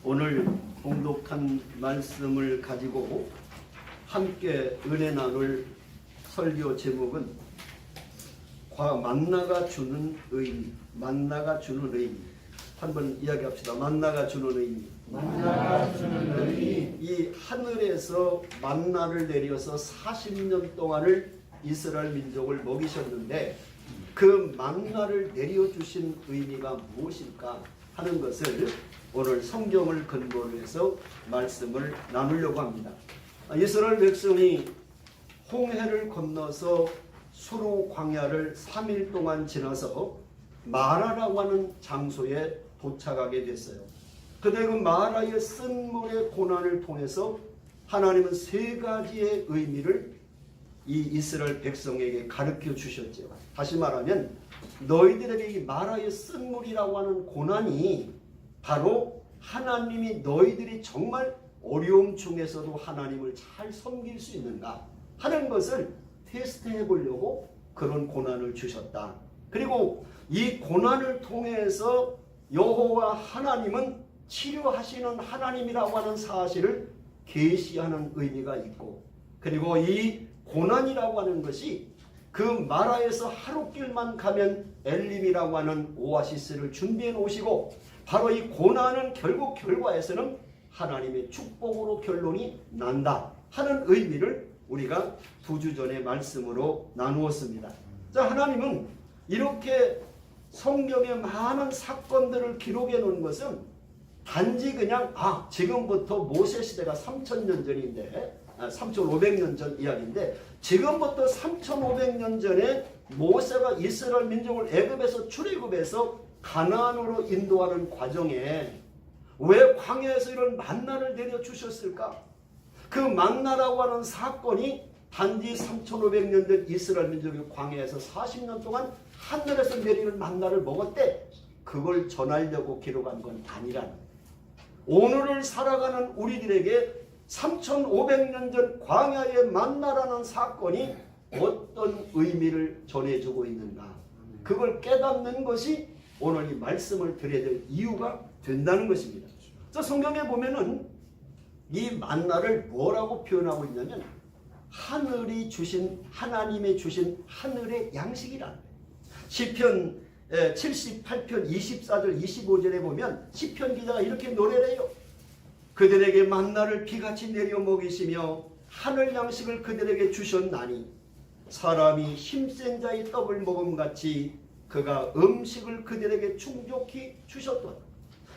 오늘 봉독한 말씀을 가지고 함께 은혜 나눌 설교 제목은 만나가 주는 의미, 만나가 주는 의미. 한번 이야기합시다. 만나가 주는 의미. 만나가 주는 의미. 이 하늘에서 만나를 내려서 40년 동안을 이스라엘 민족을 먹이셨는데 그 만나를 내려주신 의미가 무엇일까 하는 것을 오늘 성경을 근거로 해서 말씀을 나누려고 합니다. 이스라엘 백성이 홍해를 건너서 수로 광야를 3일 동안 지나서 마라라고 하는 장소에 도착하게 됐어요. 그때 그 마라의 쓴물의 고난을 통해서 하나님은 세 가지의 의미를 이 이스라엘 백성에게 가르쳐 주셨죠. 다시 말하면 너희들에게 이 마라의 쓴물이라고 하는 고난이 바로 하나님이 너희들이 정말 어려움 중에서도 하나님을 잘 섬길 수 있는가 하는 것을 테스트해 보려고 그런 고난을 주셨다. 그리고 이 고난을 통해서 여호와 하나님은 치료하시는 하나님이라고 하는 사실을 계시하는 의미가 있고, 그리고 이 고난이라고 하는 것이 그 마라에서 하루길만 가면 엘림이라고 하는 오아시스를 준비해 놓으시고, 바로 이 고난은 결국 결과에서는 하나님의 축복으로 결론이 난다 하는 의미를 우리가 2주 전에 말씀으로 나누었습니다. 자, 하나님은 이렇게 성경의 많은 사건들을 기록해 놓은 것은 단지 그냥 지금부터 모세 시대가 3000년 전인데 3500년 전 이야기인데, 지금부터 3500년 전에 모세가 이스라엘 민족을 애굽에서 출애굽해서 가나안으로 인도하는 과정에 왜 광야에서 이런 만나를 내려주셨을까? 그 만나라고 하는 사건이 단지 3500년 전 이스라엘 민족이 광야에서 40년 동안 하늘에서 내리는 만나를 먹었대, 그걸 전하려고 기록한 건 아니라는 거예요. 오늘을 살아가는 우리들에게 3500년 전 광야의 만나라는 사건이 어떤 의미를 전해주고 있는가, 그걸 깨닫는 것이 오늘 이 말씀을 드려야 될 이유가 된다는 것입니다. 성경에 보면은 이 만나를 뭐라고 표현하고 있냐면 하늘이 주신, 하나님의 주신 하늘의 양식이라는 거예요. 시편 78편 24절 25절에 보면 시편 기자가 이렇게 노래를 해요. 그들에게 만나를 비같이 내려 먹이시며 하늘 양식을 그들에게 주셨나니 사람이 힘센 자의 떡을 먹음같이 그가 음식을 그들에게 충족히 주셨도다.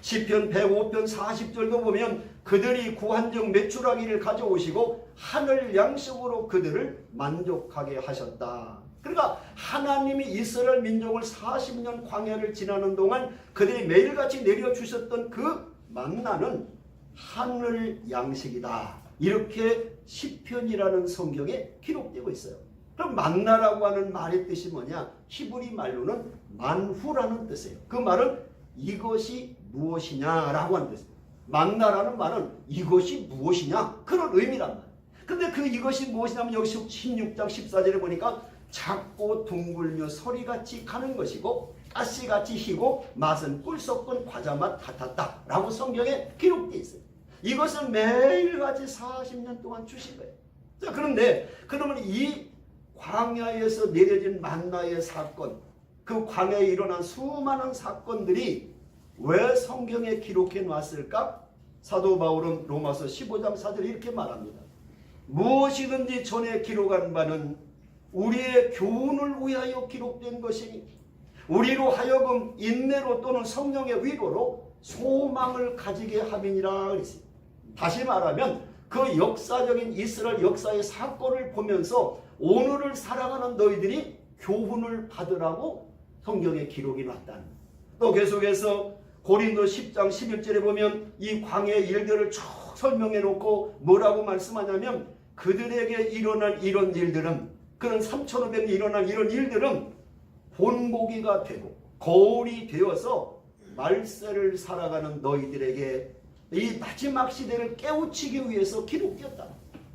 시편 105편 40절도 보면 그들이 구한적 메추라기를 가져오시고 하늘 양식으로 그들을 만족하게 하셨다. 그러니까 하나님이 이스라엘 민족을 40년 광야를 지나는 동안 그들이 매일같이 내려주셨던 그 만나는 하늘 양식이다. 이렇게 시편이라는 성경에 기록되고 있어요. 그럼 만나라고 하는 말의 뜻이 뭐냐? 히브리 말로는 만후라는 뜻이에요. 그 말은 이것이 무엇이냐라고 하는 뜻이에요. 만나라는 말은 이것이 무엇이냐 그런 의미란 말이에요. 근데 그 이것이 무엇이냐면 여기 16장 14절에 보니까 작고 둥글며 소리같이 가는 것이고 가시같이 희고 맛은 꿀 섞은 과자 맛 같았다 라고 성경에 기록되어 있어요. 이것을 매일같이 40년 동안 주신 거예요. 자, 그런데 그러면 이 광야에서 내려진 만나의 사건, 그 광야에 일어난 수많은 사건들이 왜 성경에 기록해 놨을까? 사도 바울은 로마서 15장 4절에 이렇게 말합니다. 무엇이든지 전에 기록한 바는 우리의 교훈을 위하여 기록된 것이니 우리로 하여금 인내로 또는 성령의 위로로 소망을 가지게 함이니라 그랬어요. 다시 말하면 그 역사적인 이스라엘 역사의 사건을 보면서 오늘을 살아가는 너희들이 교훈을 받으라고 성경에 기록이 놨다는 거예요. 또 계속해서 고린도 10장 11절에 보면 이 광야의 일들을 쭉 설명해 놓고 뭐라고 말씀하냐면 그들에게 일어난 이런 일들은, 그런 3500년 일어난 이런 일들은 본보기가 되고 거울이 되어서 말세를 살아가는 너희들에게 이 마지막 시대를 깨우치기 위해서 기록되었다.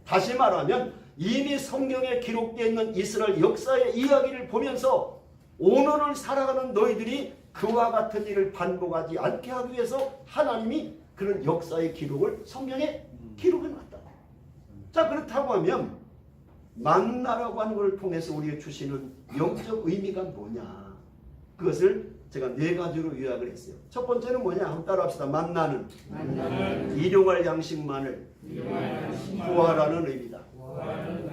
다시 말하면 이미 성경에 기록되어 있는 이스라엘 역사의 이야기를 보면서 오늘을 살아가는 너희들이 그와 같은 일을 반복하지 않게 하기 위해서 하나님이 그런 역사의 기록을 성경에 기록해놨다. 자, 그렇다고 하면 만나라고 하는 걸 통해서 우리에게 주시는 영적 의미가 뭐냐, 그것을 제가 4가지로 요약을 했어요. 첫 번째는 뭐냐, 한번 따라합시다. 만나는 일용할 양식만을 구하라는 의미다.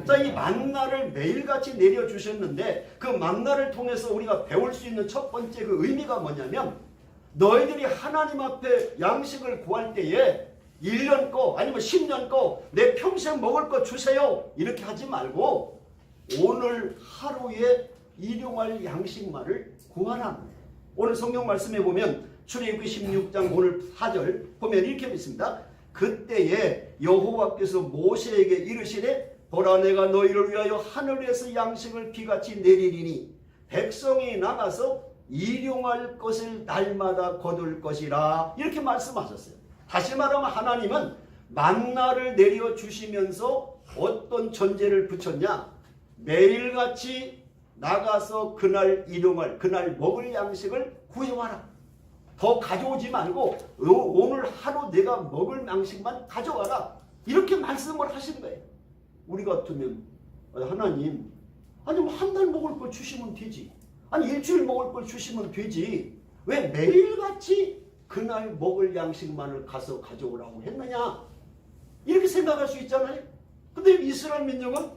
자, 이 만나를 매일같이 내려주셨는데 그 만나를 통해서 우리가 배울 수 있는 첫 번째 그 의미가 뭐냐면, 너희들이 하나님 앞에 양식을 구할 때에 1년 거 아니면 10년 거 내 평생 먹을 거 주세요 이렇게 하지 말고 오늘 하루에 일용할 양식만을 구하라. 오늘 성경 말씀에 보면 출애굽기 16장 오늘 4절 보면 이렇게 있습니다. 그때에 여호와께서 모세에게 이르시되 보라, 내가 너희를 위하여 하늘에서 양식을 비같이 내리리니 백성이 나가서 일용할 것을 날마다 거둘 것이라, 이렇게 말씀하셨어요. 다시 말하면 하나님은 만나를 내려주시면서 어떤 전제를 붙였냐, 매일같이 나가서 그날 일용할, 그날 먹을 양식을 구해와라. 더 가져오지 말고 오늘 하루 내가 먹을 양식만 가져와라, 이렇게 말씀을 하신 거예요. 우리 같으면 하나님, 아니 뭐 한 달 먹을 걸 주시면 되지, 아니 일주일 먹을 걸 주시면 되지, 왜 매일같이 그날 먹을 양식만을 가서 가져오라고 했느냐, 이렇게 생각할 수 있잖아요. 근데 이스라엘 민족은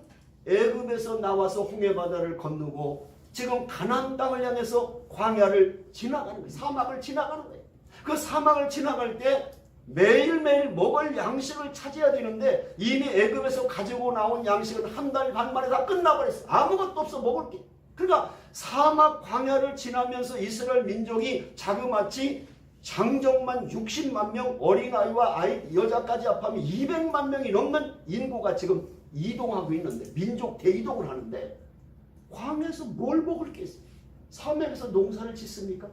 애굽에서 나와서 홍해바다를 건너고 지금 가나안 땅을 향해서 광야를 지나가는 거예요. 사막을 지나가는 거예요. 그 사막을 지나갈 때 매일매일 먹을 양식을 찾아야 되는데 이미 애굽에서 가지고 나온 양식은 한 달 반 만에 다 끝나버렸어. 아무것도 없어, 먹을 게. 그러니까 사막 광야를 지나면서 이스라엘 민족이 자그마치 장정만 60만 명, 어린아이와 아이, 여자까지 합하면 200만 명이 넘는 인구가 지금 이동하고 있는데, 민족 대이동을 하는데 광야에서 뭘 먹을 게 있어요? 사막에서 농사를 짓습니까?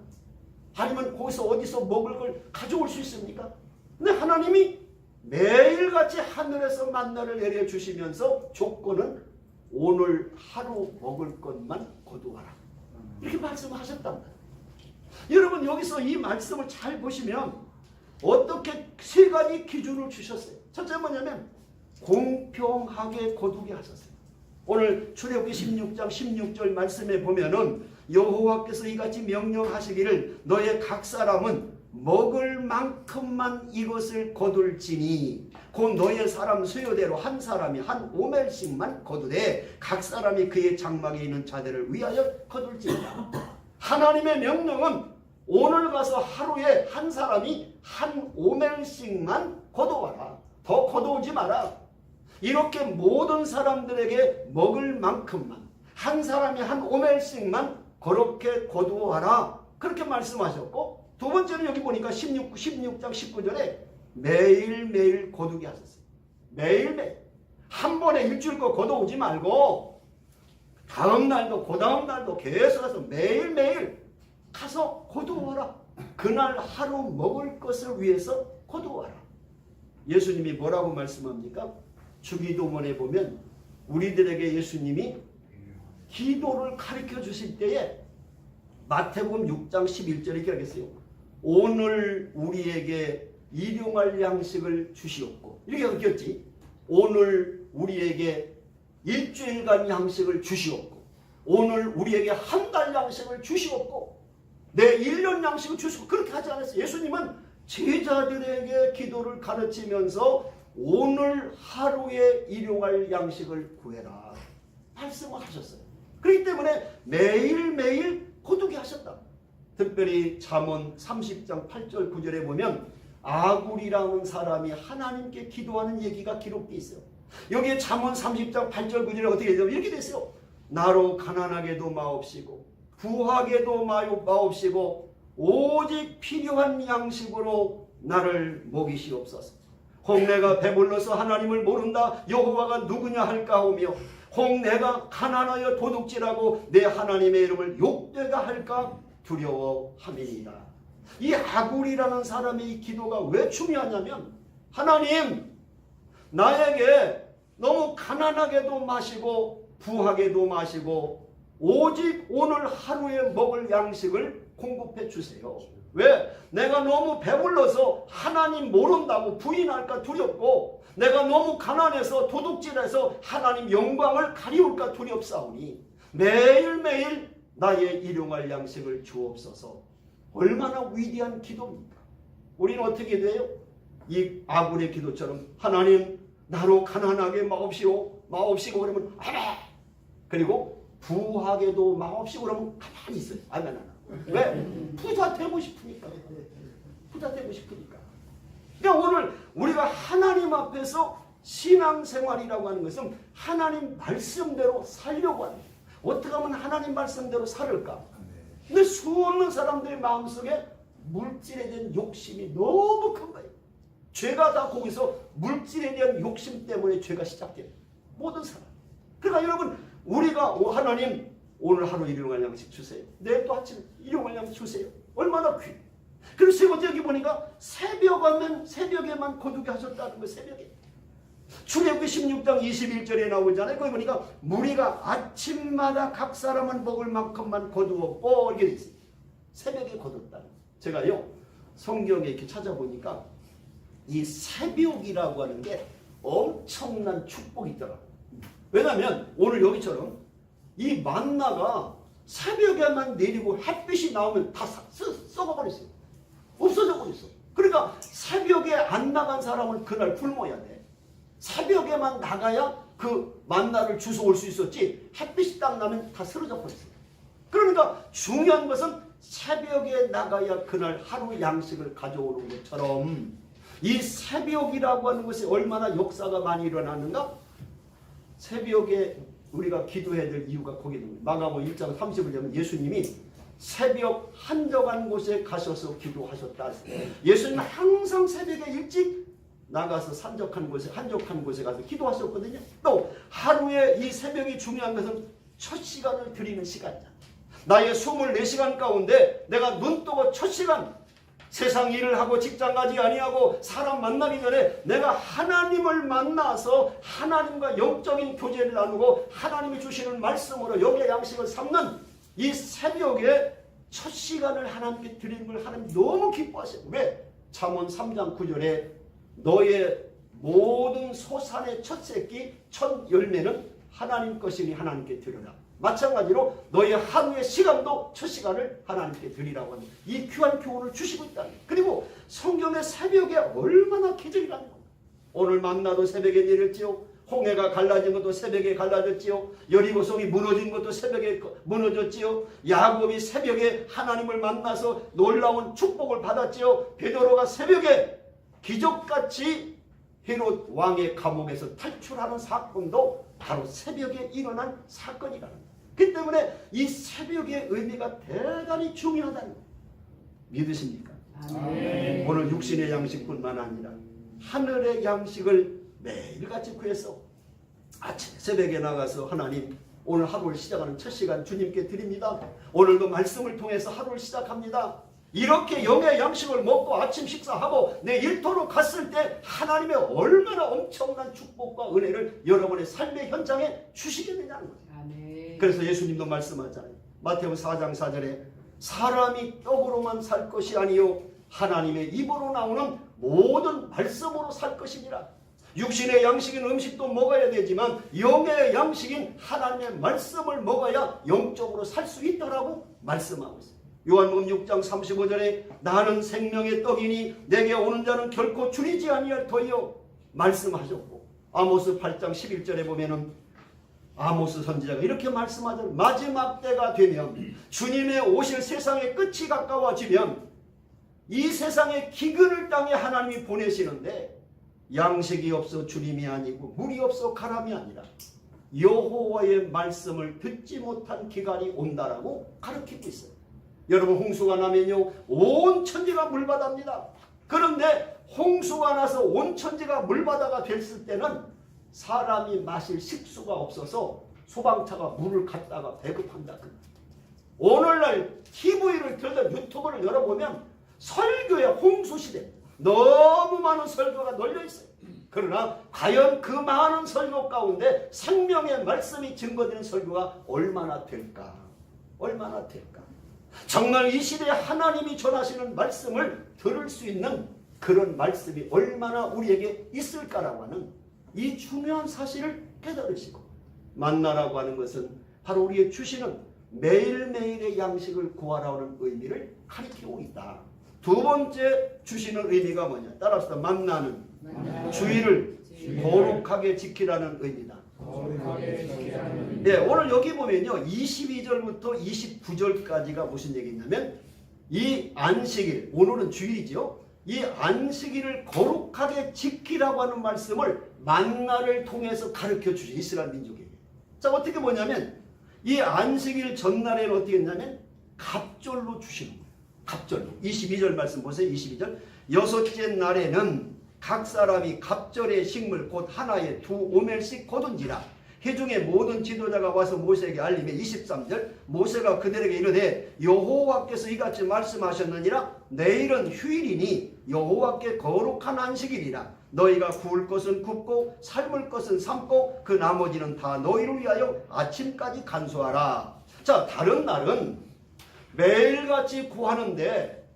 아니면 거기서 어디서 먹을 걸 가져올 수 있습니까? 근데 하나님이 매일같이 하늘에서 만나를 내려주시면서 조건은 오늘 하루 먹을 것만 거두어라, 이렇게 말씀하셨단 말이에요. 여러분, 여기서 이 말씀을 잘 보시면 어떻게 3가지 기준을 주셨어요. 첫째는 뭐냐면 공평하게 거두게 하셨어요. 오늘 출애굽기 16장 16절 말씀에 보면은 여호와께서 이같이 명령하시기를 너의 각 사람은 먹을 만큼만 이것을 거둘지니 곧 너의 사람 수요대로 한 사람이 한 오멜씩만 거두되 각 사람이 그의 장막에 있는 자들을 위하여 거둘지니라. 하나님의 명령은 오늘 가서 하루에 한 사람이 한 오멜씩만 거두어라. 더 거두지 마라. 이렇게 모든 사람들에게 먹을 만큼만 한 사람이 한 오멜씩만 그렇게 거두어라, 그렇게 말씀하셨고, 두 번째는 여기 보니까 16장 19절에 매일매일 거두게 하셨어요. 매일매일. 한 번에 일주일 거 거두오지 말고 다음 날도 그 다음 날도 계속 해서 매일매일 가서 거두어라. 그날 하루 먹을 것을 위해서 거두어라. 예수님이 뭐라고 말씀합니까? 주기도문에 보면 우리들에게 예수님이 기도를 가르쳐 주실 때에 마태복음 6장 11절에 이렇게 하겠어요. 오늘 우리에게 일용할 양식을 주시옵고, 이렇게 하겠지. 오늘 우리에게 일주일간 양식을 주시옵고, 오늘 우리에게 한 달 양식을 주시옵고, 내 1년 양식을 주시옵고, 그렇게 하지 않았어요. 예수님은 제자들에게 기도를 가르치면서 오늘 하루에 일용할 양식을 구해라 말씀을 하셨어요. 그렇기 때문에 매일매일 거두게 하셨다. 특별히 잠언 30장 8절 9절에 보면 아굴이라는 사람이 하나님께 기도하는 얘기가 기록되어 있어요. 여기에 잠언 30장 8절 9절에 어떻게 되죠? 이렇게 됐어요. 나로 가난하게도 마옵시고 부하게도 마옵시고 오직 필요한 양식으로 나를 먹이시옵소서. 혹 내가 배불러서 하나님을 모른다 여호와가 누구냐 할까 하며 혹 내가 가난하여 도둑질하고 내 하나님의 이름을 욕되가 할까 두려워함이니라. 이 아굴이라는 사람의 이 기도가 왜 중요하냐면, 하나님, 나에게 너무 가난하게도 마시고 부하게도 마시고 오직 오늘 하루에 먹을 양식을 공급해 주세요. 왜? 내가 너무 배불러서 하나님 모른다고 부인할까 두렵고 내가 너무 가난해서 도둑질해서 하나님 영광을 가리울까 두렵사오니 매일매일 나의 일용할 양식을 주옵소서. 얼마나 위대한 기도입니까? 우리는 어떻게 돼요? 이 아굴의 기도처럼 하나님 나로 가난하게 마옵시오. 마옵시고 그러면 아멘. 그리고 부하게도 마옵시고 그러면 가만히 있어요. 아멘. 왜? 부자 되고 싶으니까. 부자 되고 싶으니까. 그러니까 오늘 우리가 하나님 앞에서 신앙생활이라고 하는 것은 하나님 말씀대로 살려고 하는 거예요. 어떻게 하면 하나님 말씀대로 살을까? 근데 수없는 사람들의 마음속에 물질에 대한 욕심이 너무 큰 거예요. 죄가 다 거기서 물질에 대한 욕심 때문에 죄가 시작돼요. 모든 사람. 그러니까 여러분 우리가 하나님 오늘 하루 일용할 양식 주세요. 내일 또 아침 일용할 양식 주세요. 얼마나 귀해. 그리고 세 번째 여기 보니까 새벽에만 거두게 하셨다는 거예요. 새벽에. 출애굽기 16장 21절에 나오잖아요. 거기 보니까 무리가 아침마다 각 사람은 먹을 만큼만 거두었고 이렇게 있어요. 새벽에 거뒀다. 제가요 성경에 이렇게 찾아보니까 이 새벽이라고 하는 게 엄청난 축복이 있더라고요. 왜냐하면 오늘 여기처럼 이 만나가 새벽에만 내리고 햇빛이 나오면 다 썩어버렸어요. 없어져 버렸어. 그러니까 새벽에 안 나간 사람은 그날 굶어야 돼. 새벽에만 나가야 그 만나를 주워올 수 있었지 햇빛이 딱 나면 다 쓰러져 버렸어요. 그러니까 중요한 것은 새벽에 나가야 그날 하루 양식을 가져오는 것처럼 이 새벽이라고 하는 것이 얼마나 역사가 많이 일어나는가? 새벽에 우리가 기도해야 될 이유가 거기 있는 거예요. 마가복음 1장 30을 보면 예수님이 새벽 한적한 곳에 가셔서 기도하셨다. 예수님은 항상 새벽에 일찍 나가서 한적한 곳에 가서 기도하셨거든요. 또 하루에 이 새벽이 중요한 것은 첫 시간을 드리는 시간이잖아. 나의 24시간 가운데 내가 눈 뜨고 첫 시간 세상 일을 하고 직장 가지 아니하고 사람 만나기 전에 내가 하나님을 만나서 하나님과 영적인 교제를 나누고 하나님이 주시는 말씀으로 영의 양식을 삼는 이 새벽에 첫 시간을 하나님께 드리는 걸 하나님 너무 기뻐하세요. 왜? 잠언 3장 9절에 너의 모든 소산의 첫 새끼 첫 열매는 하나님 것이니 하나님께 드려라. 마찬가지로 너의 하루의 시간도 첫 시간을 하나님께 드리라고 하는 이 귀한 교훈을 주시고 있다는 거예요. 그리고 성경의 새벽에 얼마나 기적이라는 겁니다. 오늘 만나도 새벽에 내렸지요. 홍해가 갈라진 것도 새벽에 갈라졌지요. 여리고성이 무너진 것도 새벽에 무너졌지요. 야곱이 새벽에 하나님을 만나서 놀라운 축복을 받았지요. 베드로가 새벽에 기적같이 헤롯 왕의 감옥에서 탈출하는 사건도 바로 새벽에 일어난 사건이라는 거예요. 그 때문에 이 새벽의 의미가 대단히 중요하다는 거예요. 믿으십니까? 아멘. 오늘 육신의 양식뿐만 아니라 하늘의 양식을 매일같이 구해서 아침에 새벽에 나가서 하나님 오늘 하루를 시작하는 첫 시간 주님께 드립니다. 오늘도 말씀을 통해서 하루를 시작합니다. 이렇게 영의 양식을 먹고 아침 식사하고 내 일터로 갔을 때 하나님의 얼마나 엄청난 축복과 은혜를 여러분의 삶의 현장에 주시겠느냐는 거예요. 아멘. 그래서 예수님도 말씀하잖아요. 마태복음 4장 4절에 사람이 떡으로만 살 것이 아니요 하나님의 입으로 나오는 모든 말씀으로 살 것이니라. 육신의 양식인 음식도 먹어야 되지만 영의 양식인 하나님의 말씀을 먹어야 영적으로 살 수 있다라고 말씀하고 있어요. 요한복음 6장 35절에 나는 생명의 떡이니 내게 오는 자는 결코 줄이지 아니할 터이요 말씀하셨고, 아모스 8장 11절에 보면은 아모스 선지자가 이렇게 말씀하잖아요. 마지막 때가 되면 주님의 오실 세상의 끝이 가까워지면 이 세상의 기근을 땅에 하나님이 보내시는데 양식이 없어 주림이 아니고 물이 없어 가람이 아니라 여호와의 말씀을 듣지 못한 기간이 온다라고 가르치고 있어요. 여러분 홍수가 나면요 온 천지가 물바다입니다. 그런데 홍수가 나서 온 천지가 물바다가 됐을 때는 사람이 마실 식수가 없어서 소방차가 물을 갖다가 배급한다. 오늘날 TV를 틀든 유튜브를 열어보면 설교의 홍수시대 너무 많은 설교가 널려있어요. 그러나 과연 그 많은 설교 가운데 생명의 말씀이 증거되는 설교가 얼마나 될까? 얼마나 될까? 정말 이 시대에 하나님이 전하시는 말씀을 들을 수 있는 그런 말씀이 얼마나 우리에게 있을까라고 하는 이 중요한 사실을 깨달으시고, 만나라고 하는 것은 바로 우리의 주시는 매일매일의 양식을 구하라는 의미를 가리키고 있다. 두 번째 주시는 의미가 뭐냐? 따라서 만나는 주의를 거룩하게 지키라는 의미다. 네, 오늘 여기 보면요, 22절부터 29절까지가 무슨 얘기냐면, 이 안식일, 오늘은 주일이죠. 이 안식일을 거룩하게 지키라고 하는 말씀을 만나를 통해서 가르쳐 주시 이스라엘 민족에게. 자, 어떻게 보냐면 이 안식일 전날에는 어떻게 했냐면 갑절로 주시는 거예요. 갑절로. 22절 말씀 보세요. 22절. 여섯째 날에는 각 사람이 갑절의 식물 곧 하나에 2오멜씩 거둔지라. 회중의 모든 지도자가 와서 모세에게 알림해. 23절. 모세가 그들에게 이르되 여호와께서 이같이 말씀하셨느니라. 내일은 휴일이니 여호와께 거룩한 안식일이라. 너희가 구울 것은 굽고 삶을 것은 삶고 그 나머지는 다 너희를 위하여 아침까지 간수하라. 자, 다른 날은 매일같이 구하는데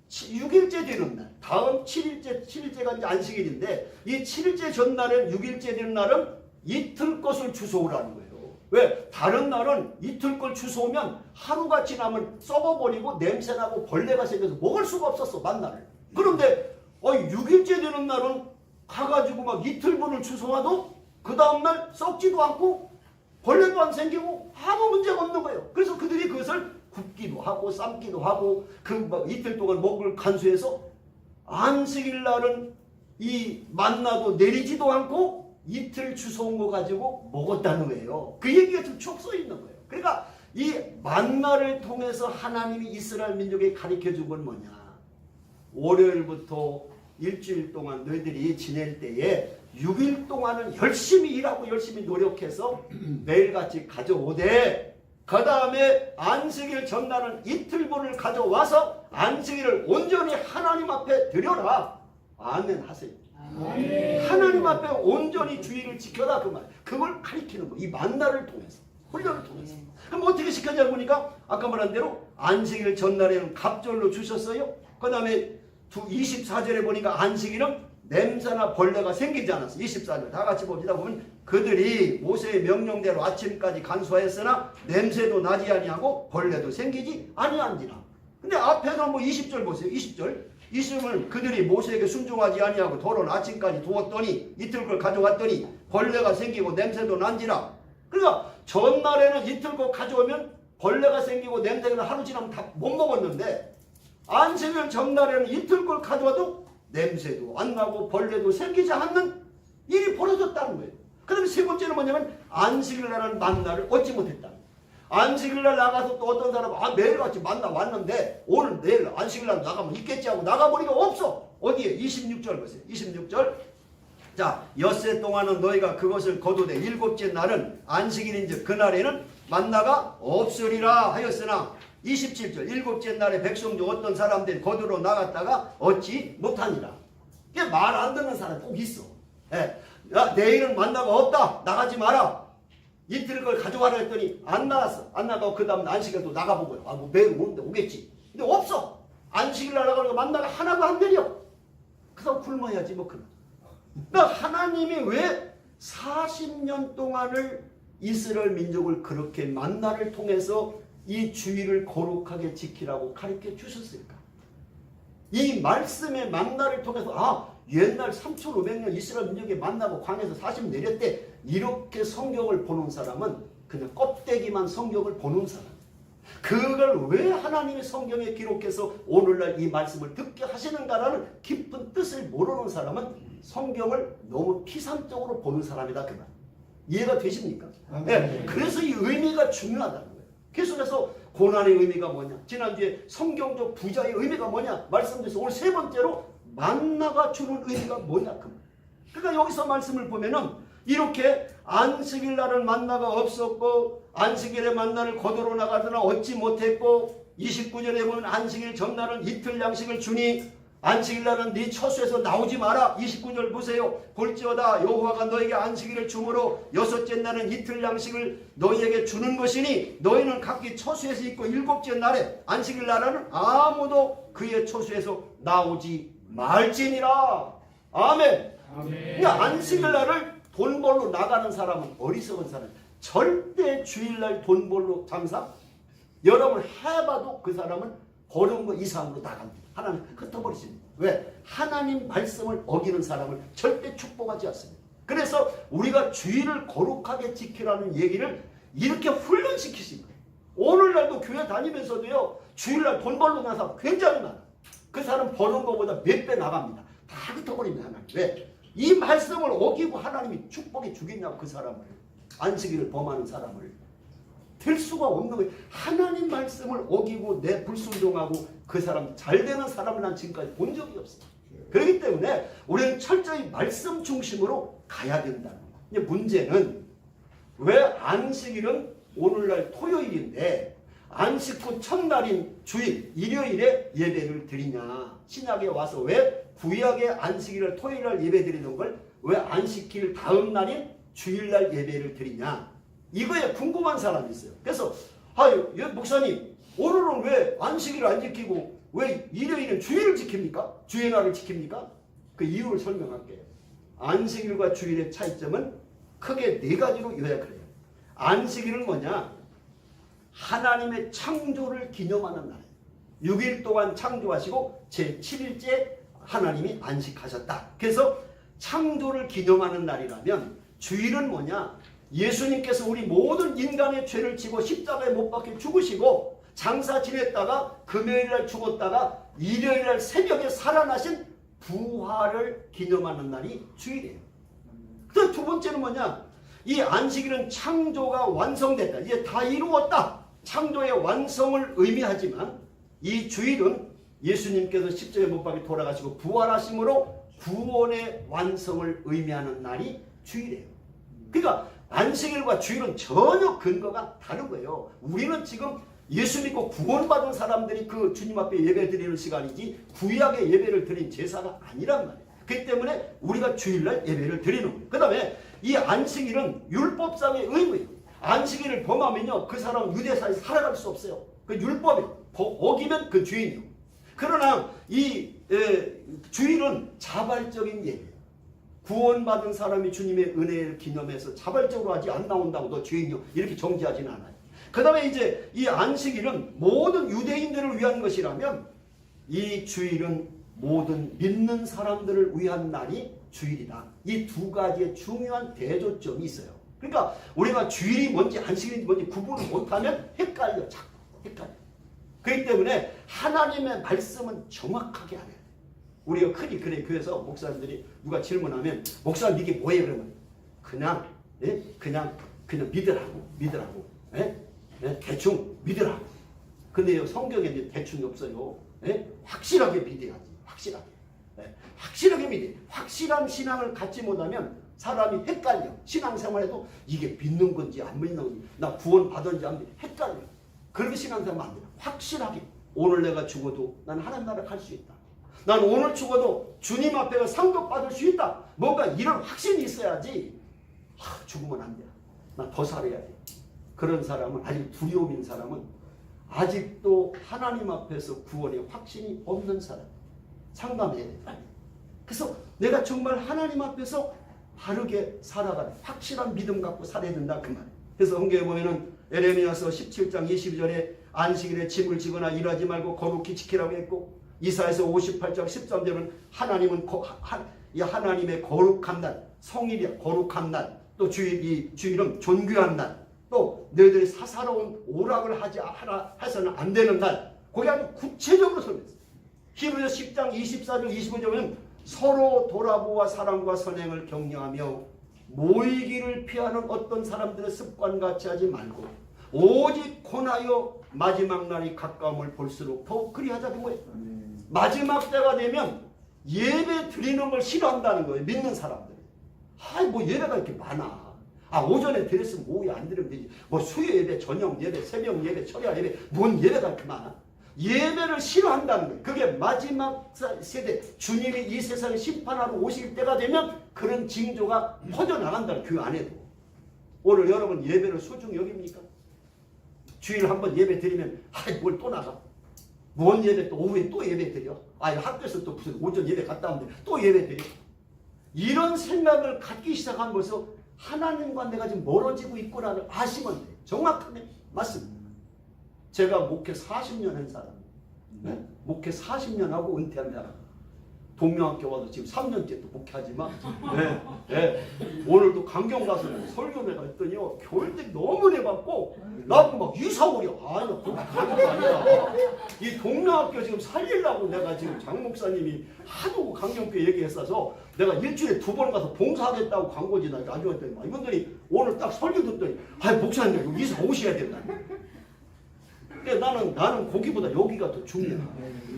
6일째 되는 날, 다음 7일째가 이제 안식일인데, 이 7일째 전날엔 6일째 되는 날은 이틀 것을 주워오라는 거예요. 왜? 다른 날은 이틀 걸 주워오면 하루가 지나면 썩어버리고 냄새나고 벌레가 생겨서 먹을 수가 없었어, 만나를. 그런데 6일째 되는 날은 가가지고 막 이틀분을 주워와도 그 다음날 썩지도 않고 벌레도 안 생기고 아무 문제가 없는 거예요. 그래서 그들이 그것을 굽기도 하고 삶기도 하고 그 이틀 동안 먹을 간수해서 안식일 날은 이 만나도 내리지도 않고 이틀 주워온 거 가지고 먹었다는 거예요. 그 얘기가 좀 쭉 써 있는 거예요. 그러니까 이 만나를 통해서 하나님이 이스라엘 민족에 가르쳐 준 건 뭐냐? 월요일부터 일주일 동안 너희들이 지낼 때에 6일 동안은 열심히 일하고 열심히 노력해서 매일같이 가져오되, 그 다음에 안식일 전날은 이틀분을 가져와서 안식일을 온전히 하나님 앞에 드려라. 아멘 하세요. 아멘. 하나님 앞에 온전히 주의를 지켜라, 그 말. 그걸 가리키는 거. 이 만나를 통해서, 훈련을 통해서. 그럼 어떻게 시켰냐 보니까 아까 말한 대로 안식일 전날에는 갑절로 주셨어요. 그 다음에 24절에 보니까 안식일은 냄새나 벌레가 생기지 않았어. 24절 다 같이 봅시다. 보면 그들이 모세의 명령대로 아침까지 간수하였으나 냄새도 나지 아니하고 벌레도 생기지 아니한지라. 근데 앞에서 뭐 20절 보세요. 20절. 20절 그들이 모세에게 순종하지 아니하고 도론 아침까지 두었더니 이틀 걸 가져왔더니 벌레가 생기고 냄새도 난지라. 그러니까 전날에는 이틀 걸 가져오면 벌레가 생기고 냄새가 하루 지나면 다 못 먹었는데, 안식일 전날에는 이틀 걸 가져와도 냄새도 안 나고 벌레도 생기지 않는 일이 벌어졌다는 거예요. 그 다음에 세 번째는 뭐냐면 안식일 날은 만나를 얻지 못했다는 거예요. 안식일 날 나가서 또 어떤 사람은 매일같이 만나 왔는데 오늘 내일 안식일 날 나가면 있겠지 하고 나가보니까 없어. 어디에? 26절 보세요. 26절. 자, 엿새 동안은 너희가 그것을 거두되 일곱째 날은 안식일인즉 그날에는 만나가 없으리라 하였으나 27절 일곱째 날에 백성 중 어떤 사람들이 거두러 나갔다가 얻지 못하니라. 이게 말 안 듣는 사람이 꼭 있어. 예. 야, 내일은 만나가 없다. 나가지 마라. 이틀 걸 가져와라 했더니 안 나갔어. 안 나가고 그 다음 안식일 또 나가보고요. 뭐 매일 오는데 오겠지. 근데 없어. 안식일 날 나가니까 만나가 하나가 안 내려. 그 사람 굶어야지 뭐 그런. 그러니까 하나님이 왜 40년 동안을 이스라엘 민족을 그렇게 만나를 통해서 이 주의를 거룩하게 지키라고 가르쳐 주셨을까? 이 말씀의 만나를 통해서 옛날 3500년 이스라엘 민족이 만나고 광야에서 40년 내렸대, 이렇게 성경을 보는 사람은 그냥 껍데기만 성경을 보는 사람. 그걸 왜 하나님이 성경에 기록해서 오늘날 이 말씀을 듣게 하시는가라는 깊은 뜻을 모르는 사람은 성경을 너무 피상적으로 보는 사람이다, 그 말. 이해가 되십니까? 네. 그래서 이 의미가 중요하다는 거예요. 그래서 고난의 의미가 뭐냐, 지난주에 성경적 부자의 의미가 뭐냐 말씀드려서 오늘 세 번째로 만나가 주는 의미가 뭐냐, 그 말. 그러니까 여기서 말씀을 보면은 이렇게 안식일 날은 만나가 없었고 안식일에 만나를 거두러 나가더나 얻지 못했고, 29절에 보면 안식일 전날은 이틀 양식을 주니 안식일날은 네 처소에서 나오지 마라. 29절 보세요. 볼지어다 여호와가 너에게 안식일을 주므로 여섯째 날은 이틀 양식을 너희에게 주는 것이니 너희는 각기 처소에서 있고 일곱째 날에 안식일 날에는 아무도 그의 처소에서 나오지 말지니라. 아멘. 그러니까 안식일 날을 돈 벌러 나가는 사람은 어리석은 사람. 절대 주일날 돈 벌러 장사 여러분 해봐도 그 사람은 버는 거 이상으로 나갑니다. 하나님 흩어버리십니다. 왜? 하나님 말씀을 어기는 사람을 절대 축복하지 않습니다. 그래서 우리가 주일을 거룩하게 지키라는 얘기를 이렇게 훈련시키신 거예요. 오늘날도 교회 다니면서도요. 주일날 돈 벌러 나가는 사람 굉장히 많아요. 그 사람 버는 것보다 몇 배 나갑니다. 다 흩어버립니다. 하나님. 왜? 이 말씀을 어기고 하나님이 축복해 주겠냐고 그 사람을. 안식일을 범하는 사람을. 될 수가 없는 거예요. 하나님 말씀을 어기고 내 불순종하고 그 사람 잘 되는 사람을 난 지금까지 본 적이 없어요. 그렇기 때문에 우리는 철저히 말씀 중심으로 가야 된다는 거예요. 문제는 왜 안식일은 오늘날 토요일인데 안식 후 첫날인 주일 일요일에 예배를 드리냐. 신약에 와서 왜 구약의 안식일을 토요일날 예배 드리는 걸 왜 안식일 다음 날인 주일날 예배를 드리냐. 이거에 궁금한 사람이 있어요. 그래서 목사님 오늘은 왜 안식일을 안 지키고 왜 일요일은 주일을 지킵니까? 주의 날을 지킵니까? 그 이유를 설명할게요. 안식일과 주일의 차이점은 크게 네 가지로 요약을 해요. 안식일은 뭐냐? 하나님의 창조를 기념하는 날이에요. 6일 동안 창조하시고 제7일째 하나님이 안식하셨다. 그래서 창조를 기념하는 날이라면 주일은 뭐냐? 예수님께서 우리 모든 인간의 죄를 지고 십자가에 못 박혀 죽으시고 장사 지냈다가 금요일날 죽었다가 일요일날 새벽에 살아나신 부활을 기념하는 날이 주일이에요. 그 두 번째는 뭐냐? 이 안식일은 창조가 완성됐다. 이제 다 이루었다. 창조의 완성을 의미하지만 이 주일은 예수님께서 십자가에 못 박혀 돌아가시고 부활하심으로 구원의 완성을 의미하는 날이 주일이에요. 그러니까 안식일과 주일은 전혀 근거가 다른 거예요. 우리는 지금 예수 믿고 구원받은 사람들이 그 주님 앞에 예배 드리는 시간이지 구약의 예배를 드린 제사가 아니란 말이에요. 그렇기 때문에 우리가 주일날 예배를 드리는 거예요. 그 다음에 이 안식일은 율법상의 의무예요. 안식일을 범하면요 그 사람은 유대사에 살아갈 수 없어요. 그 율법이 어기면 그 죄인이요. 그러나 이 주일은 자발적인 예배예요. 구원받은 사람이 주님의 은혜를 기념해서 자발적으로 하지 안 나온다고 너 죄인이요 이렇게 정지하지는 않아요. 그 다음에 이제 이 안식일은 모든 유대인들을 위한 것이라면 이 주일은 모든 믿는 사람들을 위한 날이 주일이다. 이 두 가지의 중요한 대조점이 있어요. 그러니까 우리가 주일이 뭔지 안식일이 뭔지 구분을 못하면 헷갈려. 자꾸 헷갈려. 그렇기 때문에 하나님의 말씀은 정확하게 알아야 돼. 우리가 흔히 그래 교회에서 목사님들이 누가 질문하면 목사님 이게 뭐예요? 그러면 그냥 믿으라고 대충 믿으라고. 근데 성경에 이제 대충이 없어요. 확실하게 믿어야지. 확실하게 믿어. 확실한 신앙을 갖지 못하면 사람이 헷갈려. 신앙생활에도 이게 믿는 건지 안 믿는 건지 나 구원 받은지 안 믿는 헷갈려. 그렇게 신앙생활 안 돼. 확실하게 오늘 내가 죽어도 난 하나님 나라 갈 수 있다. 난 오늘 죽어도 주님 앞에 상급 받을 수 있다. 뭔가 이런 확신이 있어야지. 죽으면 안 돼. 난 더 살아야 돼. 그런 사람은 아직 두려움 있는 사람은 아직도 하나님 앞에서 구원의 확신이 없는 사람. 상담해야 돼. 빨리. 그래서 내가 정말 하나님 앞에서 바르게 살아가는 확실한 믿음 갖고 살아야 된다. 그 말. 그래서 성경에 보면은 에레미야서 17장 22절에 안식일에 짐을 지거나 일하지 말고 거룩히 지키라고 했고 이사야서 58장 13절은 하나님의 거룩한 날, 성일이야 거룩한 날, 또 주일은 존귀한 날, 또 너희들이 사사로운 오락을 해서는 안 되는 날. 거기 아주 구체적으로 설명했어요. 히브리서 10장 24절 25절은 서로 돌아보아 사랑과 선행을 격려하며 모이기를 피하는 어떤 사람들의 습관같이 하지 말고 오직 권하여 마지막 날이 가까움을 볼수록 더 그리하자는 거예요. 마지막 때가 되면 예배 드리는 걸 싫어한다는 거예요. 믿는 사람들이. 뭐 예배가 이렇게 많아. 오전에 드렸으면 오후에 안 드리면 되지. 뭐 수요 예배, 저녁 예배, 새벽 예배, 철야 예배, 뭔 예배가 이렇게 많아. 예배를 싫어한다는 거예요. 그게 마지막 세대, 주님이 이 세상을 심판하러 오실 때가 되면 그런 징조가 퍼져나간다는 그 안에도. 오늘 여러분 예배를 소중히 여깁니까? 주일 한번 예배 드리면 뭘 또 나가? 뭔 예배 또 오후에 또 예배 드려? 학교에서 또 무슨 오전 예배 갔다 오는데 또 예배 드려? 이런 생각을 갖기 시작한 것은 하나님과 내가 지금 멀어지고 있구나를 아시면 돼요. 정확하게 맞습니다. 제가 목회 40년 한 사람, 목회 40년 하고 은퇴한 사람, 동명학교 와서 지금 3년째 또 목회하지만, 오늘도 강경 가서 설교회가 했더니요, 교인들이 너무 내받고, 나도 막 이사오려. 그거 가는 거 아니야. 이 동명학교 지금 살리려고 내가 지금 장 목사님이 하도 강경교회 얘기했어서 내가 일주일에 2번 가서 봉사하겠다고 광고지 나중에 했더니 이분들이 오늘 딱 설교 듣더니, 목사님 여기 이사 오셔야 된다. 나는 거기보다 여기가 더 중요해.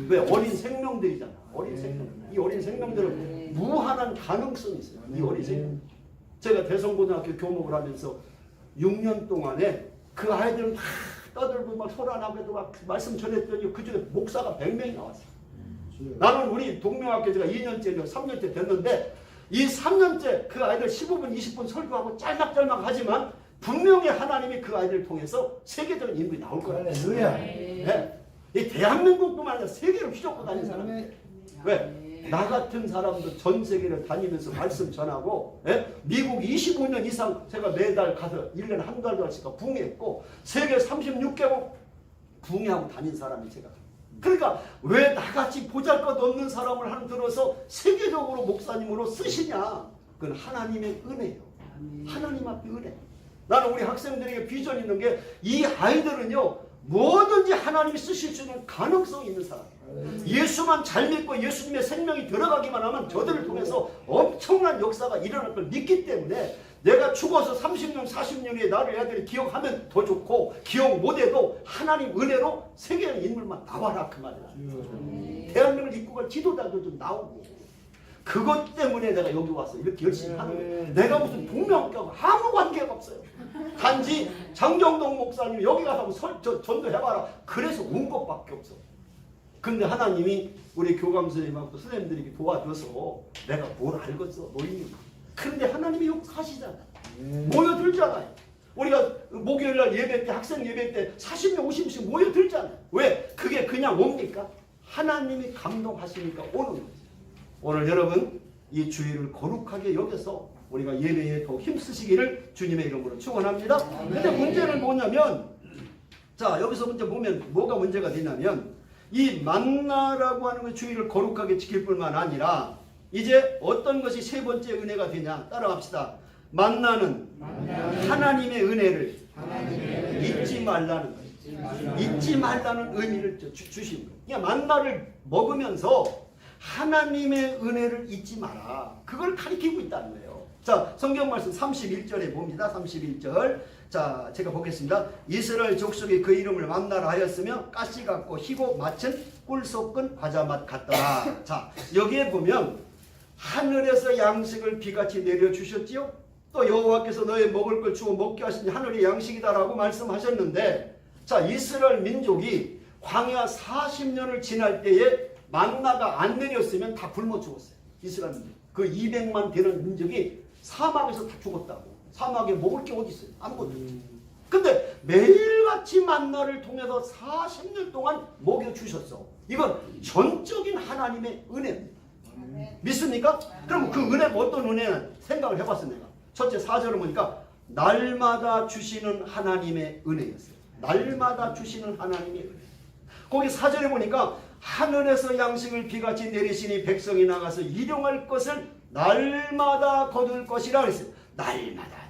왜? 어린 생명들이잖아. 어린 생명. 이 어린 생명들은 무한한 가능성이 있어요. 이 어린 생명. 제가 대성고등학교 교목을 하면서 6년 동안에 그 아이들은 다 떠들고 막 소란하고도 막 말씀 전했더니 그중에 목사가 100명이 나왔어요. 나는 우리 동명학교 제가 2년째, 3년째 됐는데 이 3년째 그 아이들 15분, 20분 설교하고 짤막짤막 하지만 분명히 하나님이 그 아이들을 통해서 세계적인 인물이 나올 거예요. 네. 이 대한민국뿐만 아니라 세계를 휘젓고 다니는 사람. 왜? 나 같은 사람도 전 세계를 다니면서 말씀 전하고, 미국 25년 이상 제가 매달 가서 1년에 한 달도 할씩 붕해했고, 세계 36개국 붕해하고 다닌 사람이 제가. 그러니까 왜 나같이 보잘것없는 사람을 한 들어서 세계적으로 목사님으로 쓰시냐? 그건 하나님의 은혜예요. 하나님 앞에 은혜. 나는 우리 학생들에게 비전 있는 게 이 아이들은요 뭐든지 하나님이 쓰실 수 있는 가능성이 있는 사람. 예수만 잘 믿고 예수님의 생명이 들어가기만 하면 저들을 통해서 엄청난 역사가 일어날 걸 믿기 때문에 내가 죽어서 30년 40년 후에 나를 애들이 기억하면 더 좋고 기억 못해도 하나님 은혜로 세계의 인물만 나와라 그 말이야. 대한민국을 이끌고 갈 지도자도 좀 나오고 그것 때문에 내가 여기 와서 이렇게 열심히 하는 거예요. 내가 무슨 동명학교하고 아무 관계가 없어요. 단지 장정동 목사님 여기 가서 전도해봐라. 그래서 온 것밖에 없어. 근데 하나님이 우리 교감 선생님하고 선생님들이 도와줘서 내가 뭘 알겠어. 노인님. 그런데 하나님이 욕하시잖아. 모여들잖아요. 우리가 목요일날 예배 때 학생 예배 때 40명 50명씩 모여들잖아요. 왜? 그게 그냥 옵니까? 하나님이 감동하시니까 오는 거지. 오늘 여러분 이 주일을 거룩하게 여겨서 우리가 예배에 더 힘쓰시기를 주님의 이름으로 축원합니다. 근데 문제는 뭐냐면 자 여기서 문제 보면 뭐가 문제가 되냐면 이 만나라고 하는 그 주일을 거룩하게 지킬 뿐만 아니라 이제 어떤 것이 세 번째 은혜가 되냐 따라갑시다. 만나는 하나님의 은혜를 잊지 말라는 거예요. 잊지 말라는 의미를 주신 거예요. 그러니까 만나를 먹으면서 하나님의 은혜를 잊지 마라. 그걸 가리키고 있다는 거예요. 자, 성경 말씀 31절에 봅니다. 31절. 자, 제가 보겠습니다. 이스라엘 족속이 그 이름을 만나라 하였으며 가시 같고 희고 맛은 꿀 섞은 과자 맛 같더라. 자, 여기에 보면 하늘에서 양식을 비같이 내려주셨지요. 또 여호와께서 너의 먹을 걸 주어 먹게 하시니 하늘의 양식이다라고 말씀하셨는데 자, 이스라엘 민족이 광야 40년을 지날 때에 만나가 안 내렸으면 다 굶어 죽었어요. 이스라엘 민족. 그 200만 되는 민족이 사막에서 다 죽었다고. 사막에 먹을 게 어디 있어요? 아무것도 없어요. 근데 매일같이 만나를 통해서 40년 동안 먹여주셨어. 이건 전적인 하나님의 은혜입니다. 믿습니까? 그럼 그 은혜가 어떤 은혜는 생각을 해봤어요. 내가. 첫째 4절을 보니까 날마다 주시는 하나님의 은혜였어요. 날마다 주시는 하나님의 은혜. 거기 4절에 보니까 하늘에서 양식을 비같이 내리시니 백성이 나가서 일용할 것을 날마다 거둘 것이라 그랬어요.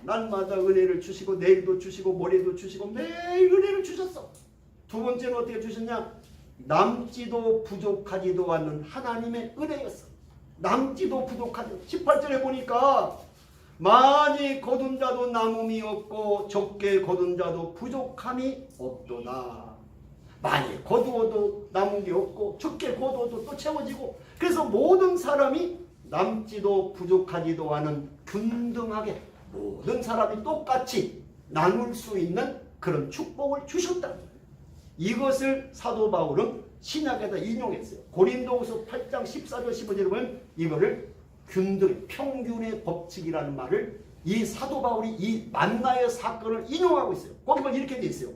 날마다 은혜를 주시고 내일도 주시고 모레도 주시고 매일 은혜를 주셨어. 두 번째는 어떻게 주셨냐? 남지도 부족하지도 않는 하나님의 은혜였어. 남지도 부족하지. 18절에 보니까 많이 거둔 자도 남음이 없고 적게 거둔 자도 부족함이 없도다. 많이 거두어도 남은 게 없고 적게 거두어도 또 채워지고 그래서 모든 사람이 남지도 부족하지도 않은 균등하게 모든 사람이 똑같이 나눌 수 있는 그런 축복을 주셨다는 거예요. 이것을 사도 바울은 신약에다 인용했어요. 고린도후서 8장 14절 15절에 보면 이거를 균등, 평균의 법칙이라는 말을 이 사도 바울이 이 만나의 사건을 인용하고 있어요. 거기 보면 이렇게 돼 있어요.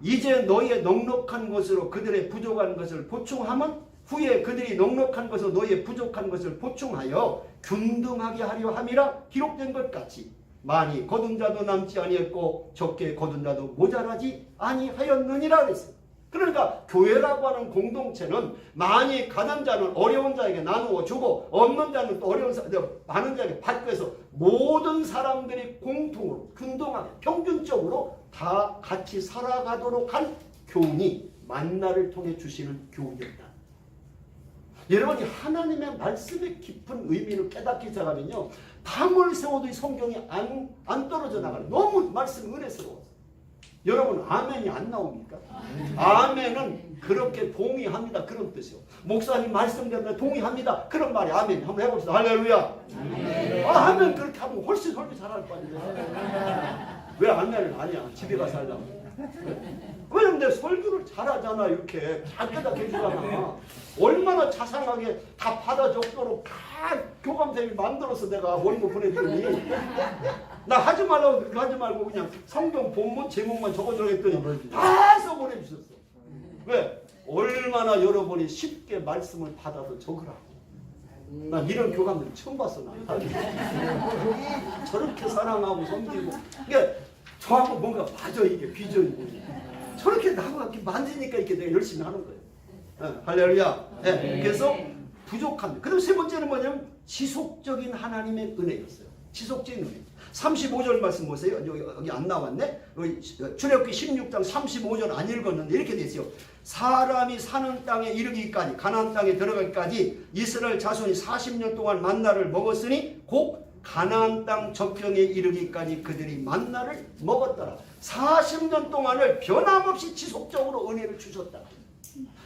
이제 너희의 넉넉한 것으로 그들의 부족한 것을 보충하면 후에 그들이 넉넉한 것으로 너희의 부족한 것을 보충하여 균등하게 하려 함이라 기록된 것 같이 많이 거둔 자도 남지 아니했고 적게 거둔 자도 모자라지 아니하였느니라 그랬어요. 그러니까 교회라고 하는 공동체는 많이 가난 자는 어려운 자에게 나누어 주고 없는 자는 또 많은 자에게 받고 해서 모든 사람들이 공통으로 균등하게 평균적으로 다 같이 살아가도록 한 교훈이 만나를 통해 주시는 교훈이었다. 여러분이 하나님의 말씀의 깊은 의미를 깨닫기 시작하면요, 담을 세워도 이 성경이 안 떨어져 나가요. 너무 말씀 은혜스러워서. 여러분 아멘이 안 나옵니까? 아멘은 그렇게 동의합니다 그런 뜻이요. 목사님 말씀대로 동의합니다 그런 말이 아멘. 한번 해봅시다. 할렐루야. 아멘 그렇게 하면 훨씬 설교 잘할 거 아니에요. 왜 아멘을 안 해? 집에 가서 하려고. 왜냐면 내 설교를 잘하잖아. 이렇게 잘 깨닫게 해주잖아. 얼마나 자상하게 다 받아 적도록 다 교감생이 만들어서 내가 원고 보내드리니 나 하지 말라고 그렇게 하지 말고 그냥 성경 본문 제목만 적어주라 했더니 다 써보내주셨어. 왜? 얼마나 여러분이 쉽게 말씀을 받아서 적으라고. 난 이런 교감들 처음 봤어. 난 저렇게 사랑하고 섬기고 이게 저하고 뭔가 맞아. 이게 비전이고 저렇게 나하고 이렇게 만지니까 이렇게 내가 열심히 하는 거예요. 할렐루야. 그래서 부족합니다. 그리고 세 번째는 뭐냐면 지속적인 하나님의 은혜였어요. 지속적인 은혜. 35절 말씀 보세요. 여기 안 나왔네. 출애굽기 16장 35절 안 읽었는데 이렇게 돼 있어요. 사람이 사는 땅에 이르기까지 가나안 땅에 들어가기까지 이스라엘 자손이 40년 동안 만나를 먹었으니 곧 가나안 땅 접경에 이르기까지 그들이 만나를 먹었더라. 40년 동안을 변함없이 지속적으로 은혜를 주셨다.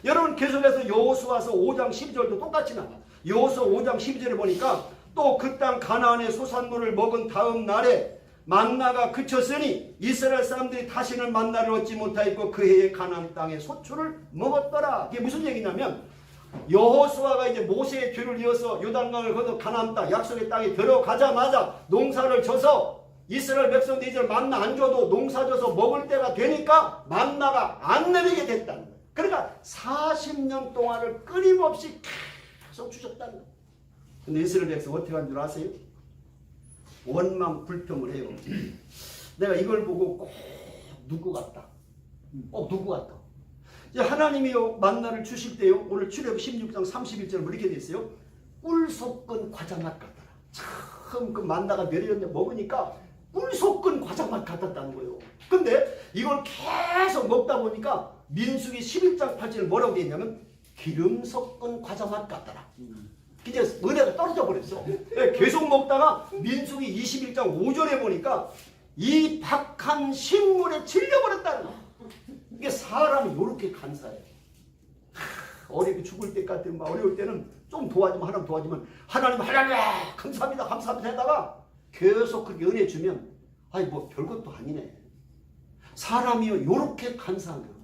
여러분 계속해서 여호수아서 5장 12절도 똑같이 나와. 여호수아 5장 12절에 보니까 또 그 땅 가나안의 소산물을 먹은 다음 날에 만나가 그쳤으니 이스라엘 사람들이 다시는 만나를 얻지 못하였고 그 해에 가나안 땅의 소출을 먹었더라. 이게 무슨 얘기냐면 여호수아가 이제 모세의 뒤를 이어서 요단강을 건너 가나안 땅 약속의 땅에 들어가자마자 농사를 져서 이스라엘 백성들이 이제 만나 안 줘도 농사 져서 먹을 때가 되니까 만나가 안 내리게 됐다는 거예요. 그러니까 40년 동안을 끊임없이 계속 주셨다는 거예요. 근데 이스라엘 백성 어떻게 한 줄 아세요? 원망 불평을 해요. 내가 이걸 보고 꼭 누구 같다. 누구 같다. 이제 하나님이요 만나를 주실 때요. 오늘 출애굽 16장 31절 이렇게 돼 있어요. 꿀 섞은 과자 맛 같더라. 참 그 만나가 내렸는데 먹으니까 꿀 섞은 과자 맛 같았다는 거예요. 근데 이걸 계속 먹다 보니까 민수기 11장 8절에 뭐라고 되어 있냐면 기름 섞은 과자 맛 같더라. 이제 은혜가 떨어져 버렸어. 계속 먹다가 민수기 21장 5절에 보니까 이 박한 식물에 질려버렸다는 거야. 이게 사람이 이렇게 간사해. 어렵게 죽을 때까지 어려울 때는 좀 도와주면 하나님 도와주면 하나님 감사합니다 감사합니다 하다가 계속 그렇게 은혜 주면 아니 뭐 별것도 아니네. 사람이요 이렇게 간사한 거예요.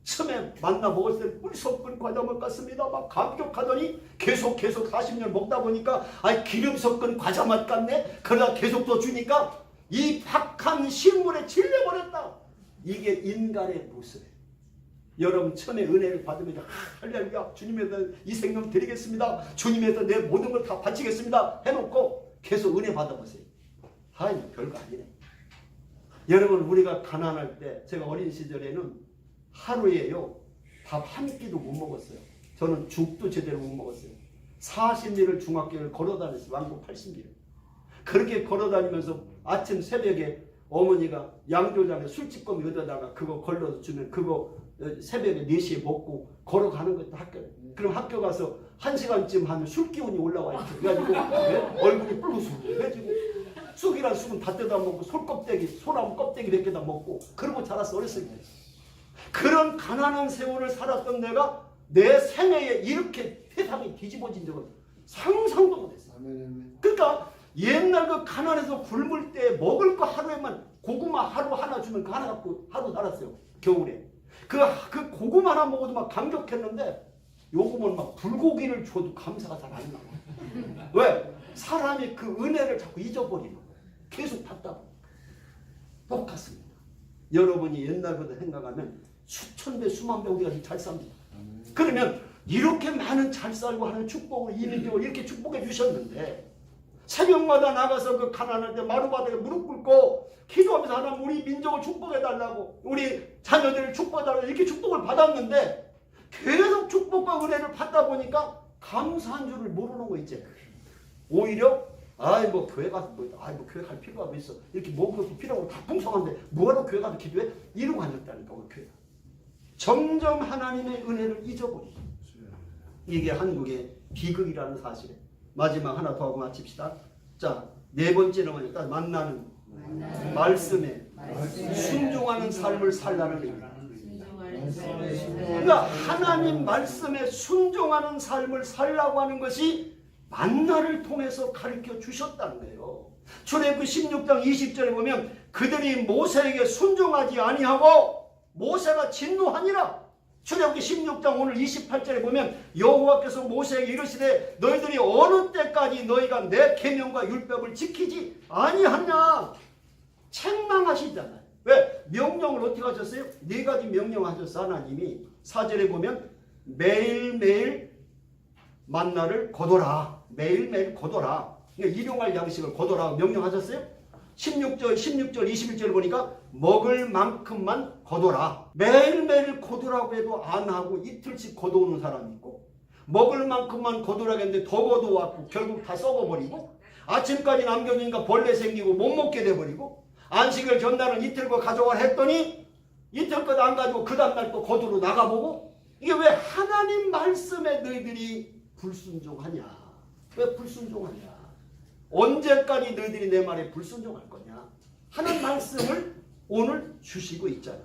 처음에 만나 먹을 때 꿀 섞은 과자 먹었습니다. 막 감격하더니 계속 40년 먹다 보니까 아이 기름 섞은 과자 맛 같네. 그러다 계속 더 주니까 이 박한 식물에 질려버렸다. 이게 인간의 모습이에요. 여러분 처음에 은혜를 받으면 할렐루야 주님에서 이 생명 드리겠습니다. 주님에서 내 모든 걸 다 바치겠습니다. 해놓고 계속 은혜 받아보세요. 아이 별거 아니네. 여러분 우리가 가난할 때 제가 어린 시절에는 하루에요 밥 한 끼도 못 먹었어요. 저는 죽도 제대로 못 먹었어요. 40리를 중학교를 걸어다녔어요. 왕복 80리를. 그렇게 걸어다니면서 아침 새벽에 어머니가 양조장에 술집금 여다다가 그거 걸러서 주면 그거 새벽에 4시에 먹고 걸어가는 것도 학교에. 그럼 학교 가서 1시간쯤 하면 술 기운이 올라와 있죠. 그래가지고 얼굴이 뿔루수 그래가지고 쑥이란 쑥은 다 뜯어 먹고 솔껍데기 소나무 껍데기 몇 개 다 먹고 그러고 자랐어. 어렸을 때. 그런 가난한 세월을 살았던 내가 내 생애에 이렇게 세상이 뒤집어진 적은 상상도 못했어요. 그러니까 옛날 그 가난해서 굶을 때 먹을 거 하루에만 고구마 하루 하나 주면 그 하나 갖고 하루 살았어요. 겨울에. 그 고구마 하나 먹어도 막 감격했는데 요거는 막 불고기를 줘도 감사가 잘 안 나와. 왜? 사람이 그 은혜를 자꾸 잊어버리는 거예요. 계속 받다 보니까. 똑같습니다. 여러분이 옛날보다 생각하면 수천 배, 수만 배 우리가 잘 삽니다. 그러면 이렇게 많은 잘 살고 하는 축복을 이민족을 이렇게 축복해 주셨는데 새벽마다 나가서 그 가난할 때 마루바닥에 무릎 꿇고 기도하면서 하나님 우리 민족을 축복해 달라고 우리 자녀들을 축복해 달라고 이렇게 축복을 받았는데 계속 축복과 은혜를 받다 보니까 감사한 줄을 모르는 거 있지. 오히려 뭐 교회 가서 뭐 교회 갈 필요가 뭐 있어. 이렇게 먹을 것도 필요하고 다 풍성한데 뭐하러 교회 가서 기도해? 이러고 앉았다니까 우리 교회가. 점점 하나님의 은혜를 잊어버리죠. 이게 한국의 비극이라는 사실에 마지막 하나 더 하고 마칩시다. 자, 네 번째는 일단 만나는 말씀에 순종하는 삶을 살라는 의미입니다. 그러니까 하나님 말씀에 순종하는 삶을 살라고 하는 것이 만나를 통해서 가르쳐 주셨다는 거예요. 출애굽기 16장 20절에 보면 그들이 모세에게 순종하지 아니하고 모세가 진노하니라. 출애굽기 16장 오늘 28절에 보면 여호와께서 모세에게 이르시되 너희들이 어느 때까지 너희가 내 계명과 율법을 지키지 아니하냐. 책망하시잖아요. 왜? 명령을 어떻게 하셨어요? 네 가지 명령하셨어. 하나님이 4절에 보면 매일매일 만나를 거둬라. 매일매일 거둬라. 그러니까 일용할 양식을 거둬라 명령하셨어요. 16절 21절 보니까 먹을 만큼만 거둬라. 매일매일 거두라고 해도 안 하고 이틀씩 거두는 사람이 있고 먹을 만큼만 거두라고 했는데 더 거두어왔고 결국 다 썩어버리고 아침까지 남겨두니까 벌레 생기고 못 먹게 돼버리고 안식일 전날은 이틀거 가져가라 했더니 이틀 것 안 가지고 그 다음날 또 거두러 나가보고 이게 왜 하나님 말씀에 너희들이 불순종하냐. 왜 불순종하냐. 언제까지 너희들이 내 말에 불순종할 거냐. 하나님 말씀을 오늘 주시고 있잖아요.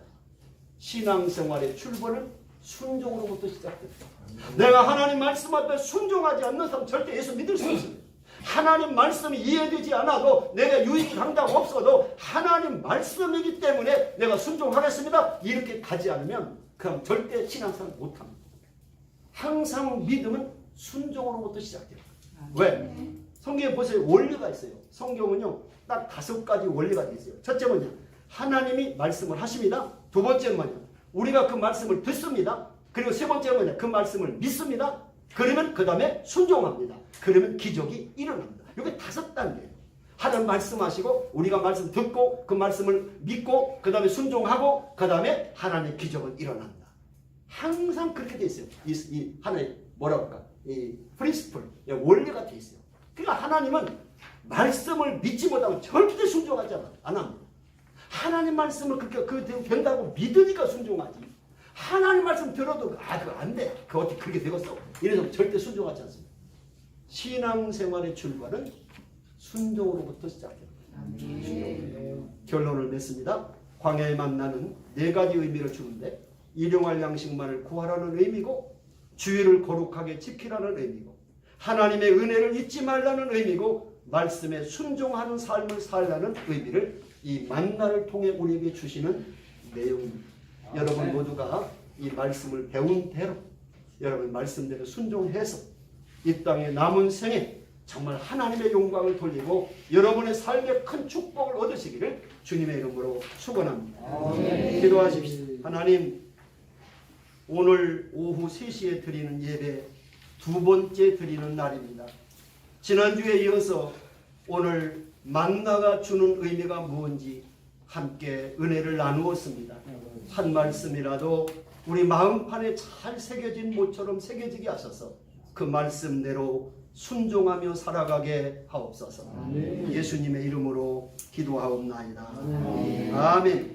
신앙생활의 출발은 순종으로부터 시작됩니다. 내가 하나님 말씀 앞에 순종하지 않는 사람 절대 예수 믿을 수 없습니다. 하나님 말씀이 이해되지 않아도 내가 유익이 당장 없어도 하나님 말씀이기 때문에 내가 순종하겠습니다. 이렇게 가지 않으면 그럼 절대 신앙생활 못합니다. 항상 믿음은 순종으로부터 시작돼요. 왜? 성경에 보세요. 원리가 있어요. 성경은요 딱 5가지 원리가 있어요. 첫째 뭐냐? 하나님이 말씀을 하십니다. 두 번째는 뭐냐? 우리가 그 말씀을 듣습니다. 그리고 세 번째는 뭐냐? 그 말씀을 믿습니다. 그러면 그 다음에 순종합니다. 그러면 기적이 일어납니다. 이게 5단계예요. 하나님 말씀하시고 우리가 말씀 듣고 그 말씀을 믿고 그 다음에 순종하고 그 다음에 하나님의 기적은 일어난다. 항상 그렇게 돼 있어요. 이 하나의 뭐라고 할까? 이 프린시플, 원리가 돼 있어요. 그러니까 하나님은 말씀을 믿지 못하면 절대 순종하지 안 합니다. 하나님 말씀을 그렇게 된다고 믿으니까 순종하지. 하나님 말씀 들어도 그거 안 돼. 그거 어떻게 그렇게 되겠어? 이래서 절대 순종하지 않습니다. 신앙생활의 출발은 순종으로부터 시작됩니다. 결론을 맺습니다. 광야에 만나는 4가지 의미를 주는데 일용할 양식만을 구하라는 의미고 주의를 거룩하게 지키라는 의미고 하나님의 은혜를 잊지 말라는 의미고 말씀에 순종하는 삶을 살라는 의미를 이 만나를 통해 우리에게 주시는 내용입니다. 여러분 모두가 이 말씀을 배운 대로 여러분 말씀대로 순종해서 이 땅의 남은 생에 정말 하나님의 영광을 돌리고 여러분의 삶에 큰 축복을 얻으시기를 주님의 이름으로 축원합니다. 기도하십시오. 하나님, 오늘 오후 3시에 드리는 예배 2번째 드리는 날입니다. 지난주에 이어서 오늘 만나가 주는 의미가 무엇인지 함께 은혜를 나누었습니다. 한 말씀이라도 우리 마음판에 잘 새겨진 모처럼 새겨지게 하셔서 그 말씀대로 순종하며 살아가게 하옵소서. 예수님의 이름으로 기도하옵나이다. 아멘.